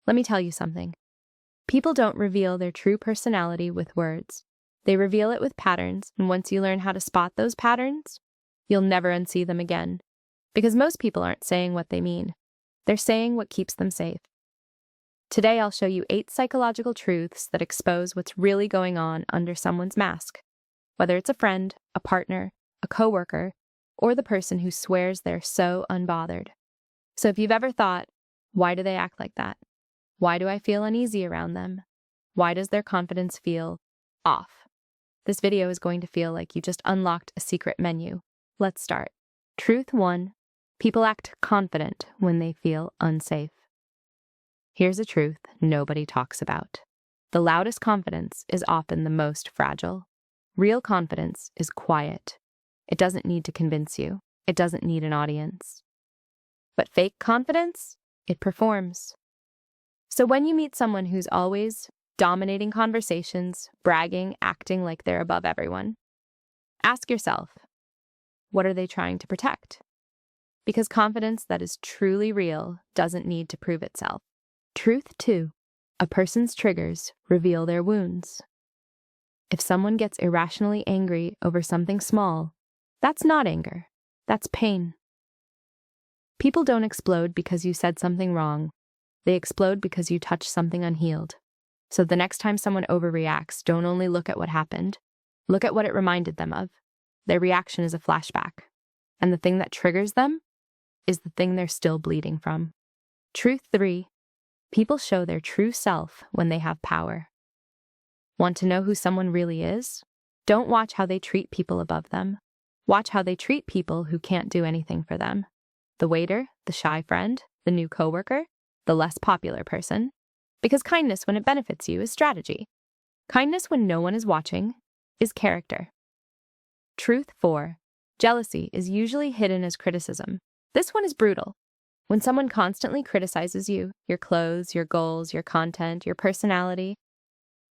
Let me tell you something. People don't reveal their true personality with words. They reveal it with patterns, and once you learn how to spot those patterns, you'll never unsee them again. Because most people aren't saying what they mean. They're saying what keeps them safe. Today, I'll show you 8 psychological truths that expose what's really going on under someone's mask. Whether it's a friend, a partner, a coworker, or the person who swears they're so unbothered. So if you've ever thought, why do they act like that? Why do I feel uneasy around them? Why does their confidence feel off? This video is going to feel like you just unlocked a secret menu. Let's start. Truth 1. People act confident when they feel unsafe. Here's a truth nobody talks about. The loudest confidence is often the most fragile. Real confidence is quiet. It doesn't need to convince you. It doesn't need an audience. But fake confidence, it performs. So when you meet someone who's always dominating conversations, bragging, acting like they're above everyone, ask yourself, what are they trying to protect? Because confidence that is truly real doesn't need to prove itself. Truth 2. A person's triggers reveal their wounds. If someone gets irrationally angry over something small, that's not anger. That's pain. People don't explode because you said something wrong. They explode because you touched something unhealed. So the next time someone overreacts, don't only look at what happened. Look at what it reminded them of. Their reaction is a flashback. And the thing that triggers them is the thing they're still bleeding from. Truth 3. People show their true self when they have power. Want to know who someone really is? Don't watch how they treat people above them. Watch how they treat people who can't do anything for them. The waiter, the shy friend, the new coworker, the less popular person. Because kindness when it benefits you is strategy. Kindness when no one is watching is character. Truth 4. Jealousy is usually hidden as criticism. This one is brutal. When someone constantly criticizes you, your clothes, your goals, your content, your personality,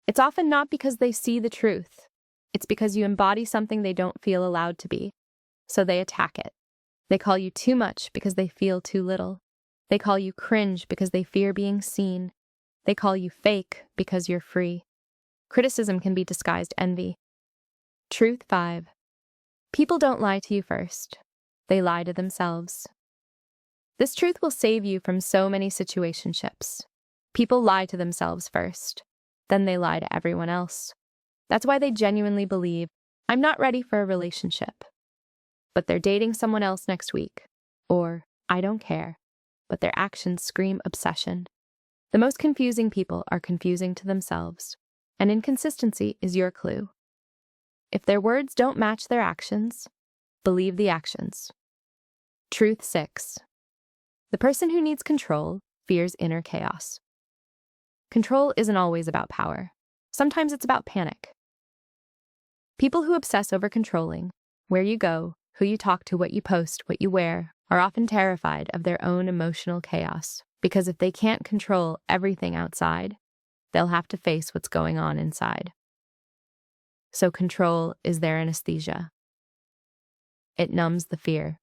it's often not because they see the truth. It's because you embody something they don't feel allowed to be. So they attack it. They call you too much because they feel too little. They call you cringe because they fear being seen. They call you fake because you're free. Criticism can be disguised envy. Truth 5. People don't lie to you first. They lie to themselves. This truth will save you from so many situationships. People lie to themselves first. Then they lie to everyone else. That's why they genuinely believe, I'm not ready for a relationship. But they're dating someone else next week. Or, I don't care. But their actions scream obsession. The most confusing people are confusing to themselves. And inconsistency is your clue. If their words don't match their actions, believe the actions. Truth 6. The person who needs control fears inner chaos. Control isn't always about power. Sometimes it's about panic. People who obsess over controlling, where you go, who you talk to, what you post, what you wear, are often terrified of their own emotional chaos. Because if they can't control everything outside, they'll have to face what's going on inside. So control is their anesthesia. It numbs the fear.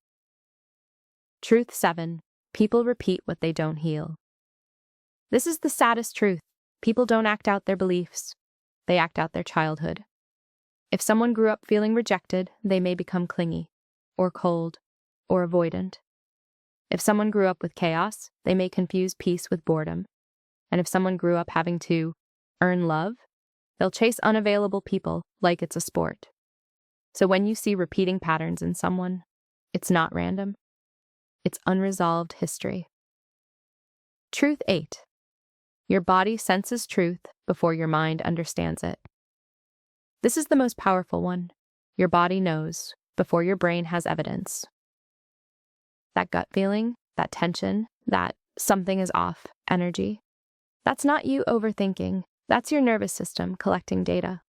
Truth 7. People repeat what they don't heal. This is the saddest truth. People don't act out their beliefs. They act out their childhood. If someone grew up feeling rejected, they may become clingy, or cold, or avoidant. If someone grew up with chaos, they may confuse peace with boredom. And if someone grew up having to earn love, they'll chase unavailable people like it's a sport. So when you see repeating patterns in someone, it's not random. It's unresolved history. Truth 8. Your body senses truth before your mind understands it. This is the most powerful one. Your body knows before your brain has evidence. That gut feeling, that tension, that something is off energy, that's not you overthinking. That's your nervous system collecting data.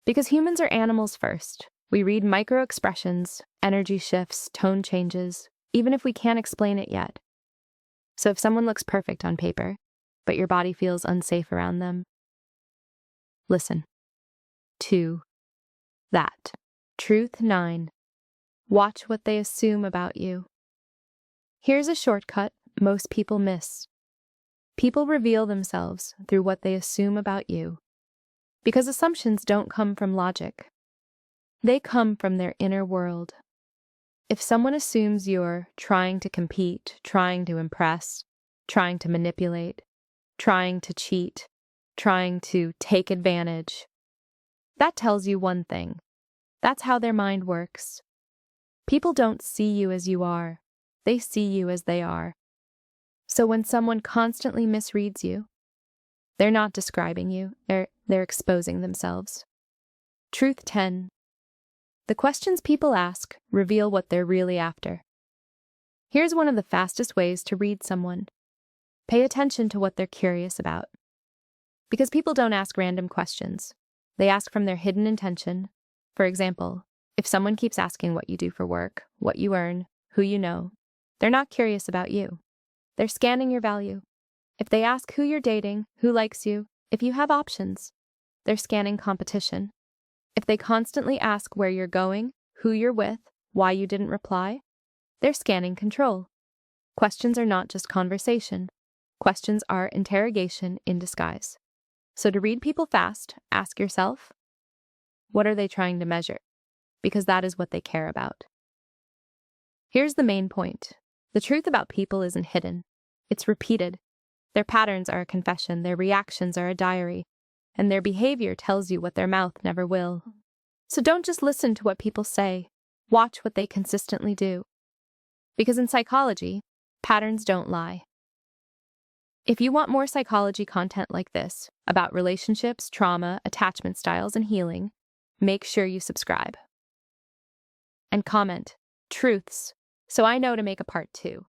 Because humans are animals first. We read micro-expressions, energy shifts, tone changes, even if we can't explain it yet. So if someone looks perfect on paper, but your body feels unsafe around them, listen to that. Truth 9. Watch what they assume about you. Here's a shortcut most people miss. People reveal themselves through what they assume about you, because assumptions don't come from logic. They come from their inner world. If someone assumes you're trying to compete, trying to impress, trying to manipulate, trying to cheat, trying to take advantage, that tells you one thing. That's how their mind works. People don't see you as you are. They see you as they are. So when someone constantly misreads you, they're not describing you, they're exposing themselves. Truth 10. The questions people ask reveal what they're really after. Here's one of the fastest ways to read someone. Pay attention to what they're curious about. Because people don't ask random questions. They ask from their hidden intention. For example, if someone keeps asking what you do for work, what you earn, who you know, they're not curious about you. They're scanning your value. If they ask who you're dating, who likes you, if you have options, they're scanning competition. If they constantly ask where you're going, who you're with, why you didn't reply, they're scanning control. Questions are not just conversation. Questions are interrogation in disguise. So to read people fast, ask yourself, what are they trying to measure? Because that is what they care about. Here's the main point. The truth about people isn't hidden. It's repeated. Their patterns are a confession, their reactions are a diary, and their behavior tells you what their mouth never will. So don't just listen to what people say. Watch what they consistently do. Because in psychology, patterns don't lie. If you want more psychology content like this, about relationships, trauma, attachment styles, and healing, make sure you subscribe. And comment, truths, so I know to make a part 2.